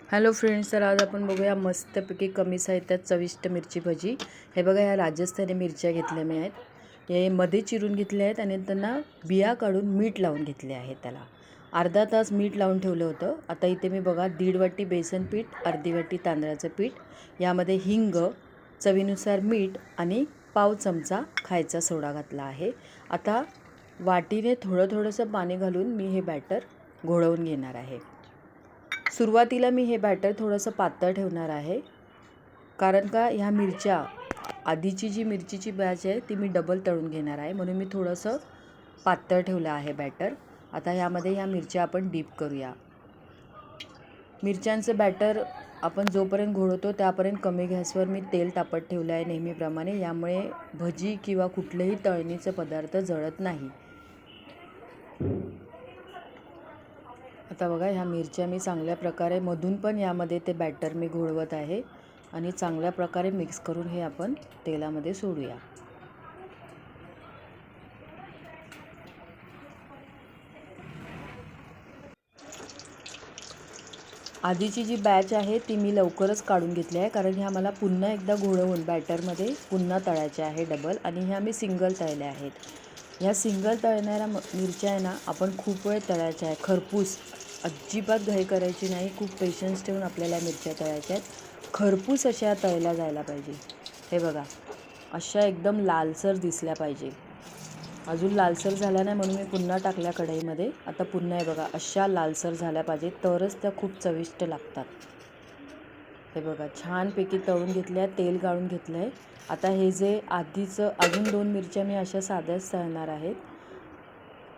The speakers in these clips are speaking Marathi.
हॅलो फ्रेंड्स, तर आज आपण बघूया मस्तपैकी कमी साहित्यात चविष्ट मिरची भजी। हे बघा, या राजस्थानी मिरच्या घेतल्या मी आहेत। हे मध्ये चिरून घेतले आहेत आणि त्यांना बिया काढून मीठ लावून घेतले आहे। त्याला अर्धा तास मीठ लावून ठेवलं होतं। आता इथे मी बघा 1.5 वाटी बेसन पीठ, अर्धी वाटी तांदळाचं पीठ, यामध्ये हिंग, चवीनुसार मीठ आणि पाव चमचा खायचा सोडा घातला आहे। आता वाटीने थोडंसं पाणी घालून मी हे बॅटर घोळवून घेणार आहे। सुरुवातीला मी हे बॅटर थोडंसं पातळ ठेवणार आहे, कारण का ह्या मिरच्या आधीची जी मिरचीची बॅच आहे ती मी डबल तळून घेणार आहे, म्हणून मी थोडंसं पातळ ठेवलं आहे बॅटर। आता ह्यामध्ये ह्या मिरच्या आपण डीप करूया। मिरच्यांचं बॅटर आपण जोपर्यंत घोळवतो त्यापर्यंत कमी गॅसवर मी तेल तापत ठेवलं आहे नेहमीप्रमाणे, यामुळे भजी किंवा कुठलेही तळणीचे पदार्थ जळत नाही। आता बघा, ह्या मिरच्या मी चांगल्या प्रकारे मधून पण यामध्ये ते बॅटर मी घोळवत आहे आणि चांगल्या प्रकारे मिक्स करून हे आपण तेलामध्ये सोडूया। आधीची जी बॅच आहे ती मी लवकरच काढून घेतली आहे, कारण ह्या मला पुन्हा एकदा घोळवून बॅटरमध्ये पुन्हा तळायचे आहे डबल, आणि ह्या मी सिंगल तळल्या आहेत। ह्या सिंगल तळणाऱ्या मिरच्या आहे ना, आपण खूप वेळ तळायच्या आहे, खरपूस, अजिबात घाई करायची नाही। खूप पेशन्स ठेवून आपल्याला मिरच्या तळायच्या आहेत। खरपूस अशा तळल्या जायला पाहिजे। हे बघा, अशा एकदम लालसर दिसल्या पाहिजे। अजून लालसर झाल्या नाही म्हणून मी पुन्हा टाकल्या कढईमध्ये। आता पुन्हा हे बघा, अशा लालसर झाल्या पाहिजे, तरच त्या खूप चविष्ट लागतात। हे बघा, छानपैकी तळून घेतल्या, तेल गाळून घेतलं आहे। आता हे जे आधीचं अजून 2 मिरच्या मी अशा साध्याच तळणार आहेत,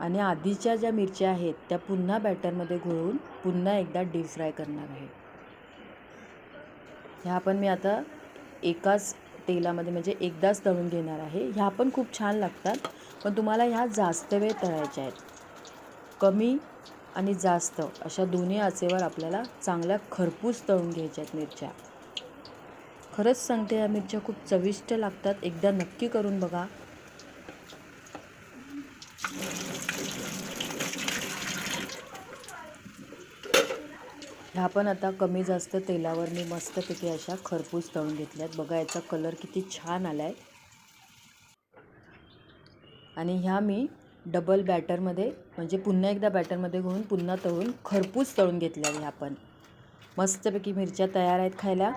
आणि आधीच्या ज्या मिरच्या आहेत त्या पुन्हा बॅटरमध्ये घोळवून पुन्हा एकदा डीप फ्राय करणार आहे। ह्या पण मी आता एकाच तेलामध्ये म्हणजे एकदाच तळून घेणार आहे। ह्या पण खूप छान लागतात, पण तुम्हाला ह्या जास्त वेळ तळायच्या आहेत। कमी आणि जास्त अशा दोन्ही आचेवर आपल्याला चांगल्या खरपूस तळून घ्यायच्या आहेत मिरच्या। खरंच सांगते, या मिरच्या खूप चविष्ट लागतात, एकदा नक्की करून बघा। ह्या पण आता कमी जास्त तेलावर मी मस्तपैकी अशा खरपूस तळून घेतल्यात। बघा, याचा कलर किती छान आला आहे। आणि ह्या मी डबल बॅटरमध्ये म्हणजे पुन्हा एकदा बॅटरमध्ये घालून पुन्हा तळून खरपूस तळून घेतल्या। ह्या पण मस्तपैकी मिरच्या तयार आहेत खायला।